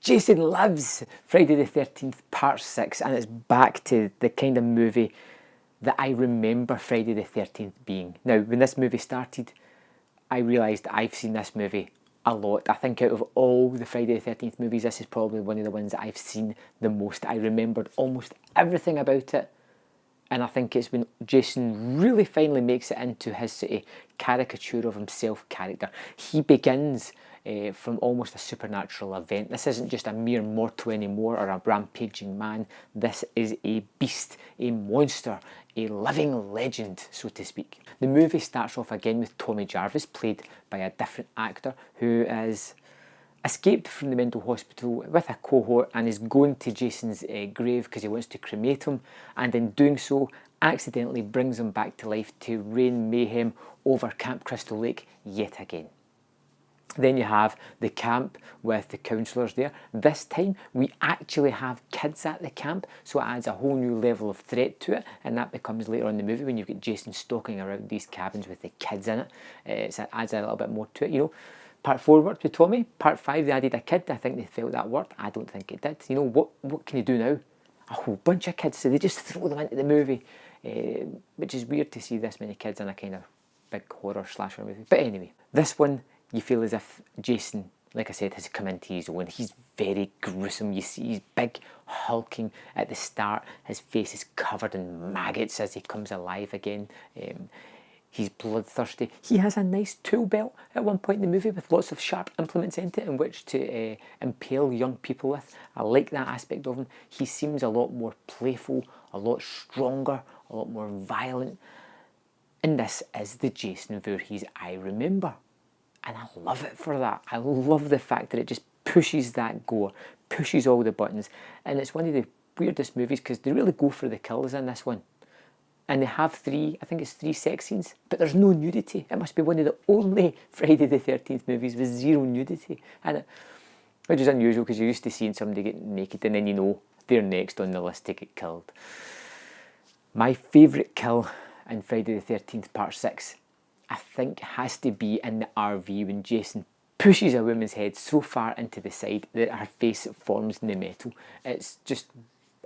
Jason loves Friday the 13th Part 6, and it's back to the kind of movie that I remember Friday the 13th being. Now, when this movie started, I realised I've seen this movie a lot. I think out of all the Friday the 13th movies, this is probably one of the ones that I've seen the most. I remembered almost everything about it. And I think it's when Jason really finally makes it into his sort of caricature of himself character. He begins from almost a supernatural event. This isn't just a mere mortal anymore or a rampaging man. This is a beast, a monster, a living legend, so to speak. The movie starts off again with Tommy Jarvis, played by a different actor, who is escaped from the mental hospital with a cohort and is going to Jason's grave because he wants to cremate him, and in doing so accidentally brings him back to life to rain mayhem over Camp Crystal Lake yet again. Then you have the camp with the counsellors there. This time we actually have kids at the camp, so it adds a whole new level of threat to it, and that becomes later on in the movie when you've got Jason stalking around these cabins with the kids in it. It adds a little bit more to it, you know. Part 4 worked with Tommy. Part 5 they added a kid. I think they felt that worked. I don't think it did. You know, what can you do now? A whole bunch of kids, so they just throw them into the movie, which is weird to see this many kids in a kind of big horror slasher movie. But anyway, this one you feel as if Jason, like I said, has come into his own. He's very gruesome. You see he's big, hulking at the start. His face is covered in maggots as he comes alive again. He's bloodthirsty. He has a nice tool belt at one point in the movie with lots of sharp implements in it in which to impale young people with. I like that aspect of him. He seems a lot more playful, a lot stronger, a lot more violent. And this is the Jason Voorhees I remember. And I love it for that. I love the fact that it just pushes that gore, pushes all the buttons. And it's one of the weirdest movies because they really go for the kills in this one. And they have three sex scenes, but there's no nudity. It must be one of the only Friday the 13th movies with zero nudity in it, which is unusual because you're used to seeing somebody get naked and then you know they're next on the list to get killed. My favourite kill in Friday the 13th Part 6, I think, has to be in the RV when Jason pushes a woman's head so far into the side that her face forms in the metal. It's just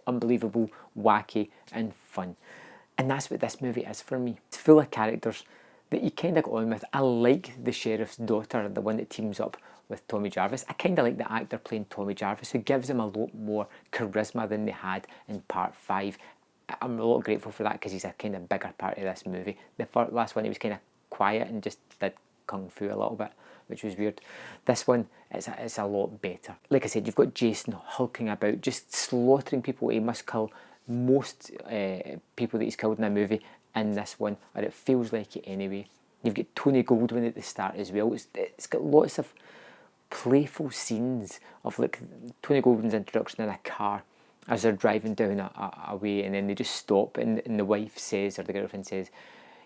unbelievable, wacky and fun. And that's what this movie is for me. It's full of characters that you kind of go on with. I like the sheriff's daughter, the one that teams up with Tommy Jarvis. I kind of like the actor playing Tommy Jarvis, who gives him a lot more charisma than they had in Part 5. I'm a lot grateful for that because he's a kind of bigger part of this movie. The last one, he was kind of quiet and just did kung fu a little bit, which was weird. This one, it's a lot better. Like I said, you've got Jason hulking about, just slaughtering people. He must kill most people that he's killed in a movie in this one, or it feels like it anyway. You've got Tony Goldwyn at the start as well. It's got lots of playful scenes of like Tony Goldwyn's introduction in a car as they're driving down a way, and then they just stop, and the wife says, or the girlfriend says,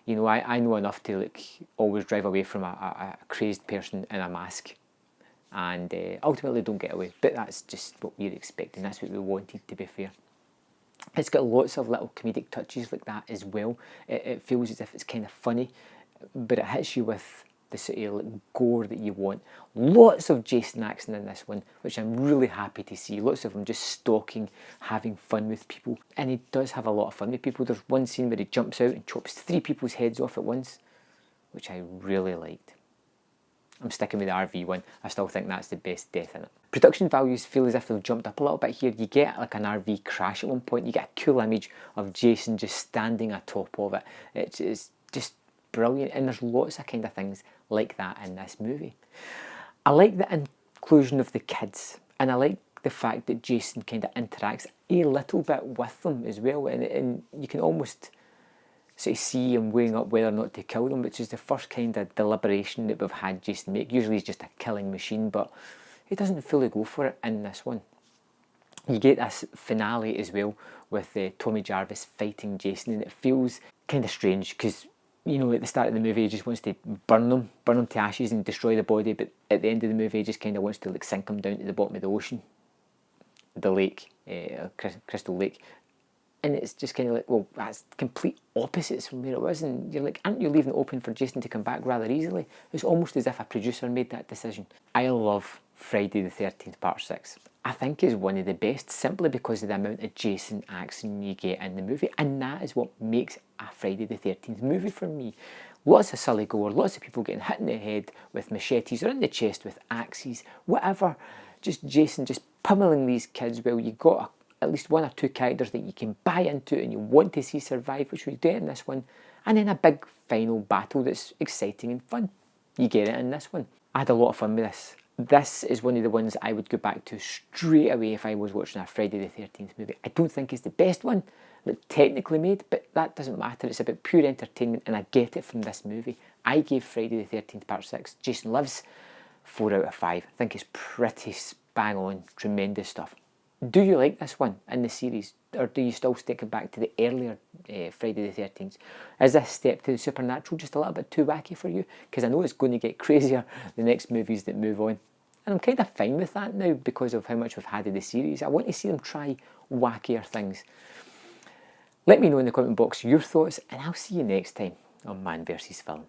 you know, I know enough to like always drive away from a crazed person in a mask, and ultimately don't get away. But that's just what we're expecting. That's what we wanted, to be fair. It's got lots of little comedic touches like that as well. It feels as if it's kind of funny, but it hits you with the sort of like gore that you want. Lots of Jason action in this one, which I'm really happy to see. Lots of him just stalking, having fun with people. And he does have a lot of fun with people. There's one scene where he jumps out and chops 3 people's heads off at once, which I really liked. I'm sticking with the RV one. I still think that's the best death in it. Production values feel as if they've jumped up a little bit here. You get like an RV crash at one point. You get a cool image of Jason just standing atop of it. It's just brilliant, and there's lots of kind of things like that in this movie. I like the inclusion of the kids, and I like the fact that Jason kind of interacts a little bit with them as well, and you can almost sort of see him weighing up whether or not to kill them, which is the first kind of deliberation that we've had Jason make. Usually he's just a killing machine, but he doesn't fully go for it in this one. You get this finale as well with Tommy Jarvis fighting Jason, and it feels kind of strange because, you know, at the start of the movie he just wants to burn them to ashes and destroy the body, but at the end of the movie he just kind of wants to like sink them down to the bottom of the ocean, the lake, Crystal Lake. And it's just kind of like, well, that's complete opposites from where it was, and you're like, aren't you leaving it open for Jason to come back rather easily? It's almost as if a producer made that decision. I love Friday the 13th Part 6. I think is one of the best simply because of the amount of Jason action you get in the movie, and that is what makes a Friday the 13th movie for me. Lots of silly gore, lots of people getting hit in the head with machetes or in the chest with axes, whatever. Just Jason just pummeling these kids. Well, you got at least one or two characters that you can buy into and you want to see survive, which we do in this one. And then a big final battle that's exciting and fun. You get it in this one. I had a lot of fun with this. This is one of the ones I would go back to straight away if I was watching a Friday the 13th movie. I don't think it's the best one that technically made, but that doesn't matter. It's about pure entertainment, and I get it from this movie. I gave Friday the 13th Part 6, Jason Lives, 4 out of 5. I think it's pretty bang on, tremendous stuff. Do you like this one in the series, or do you still stick it back to the earlier Friday the 13th? Is this step to the supernatural just a little bit too wacky for you? Because I know it's going to get crazier the next movies that move on. And I'm kind of fine with that now because of how much we've had of the series. I want to see them try wackier things. Let me know in the comment box your thoughts, and I'll see you next time on Man vs. Film.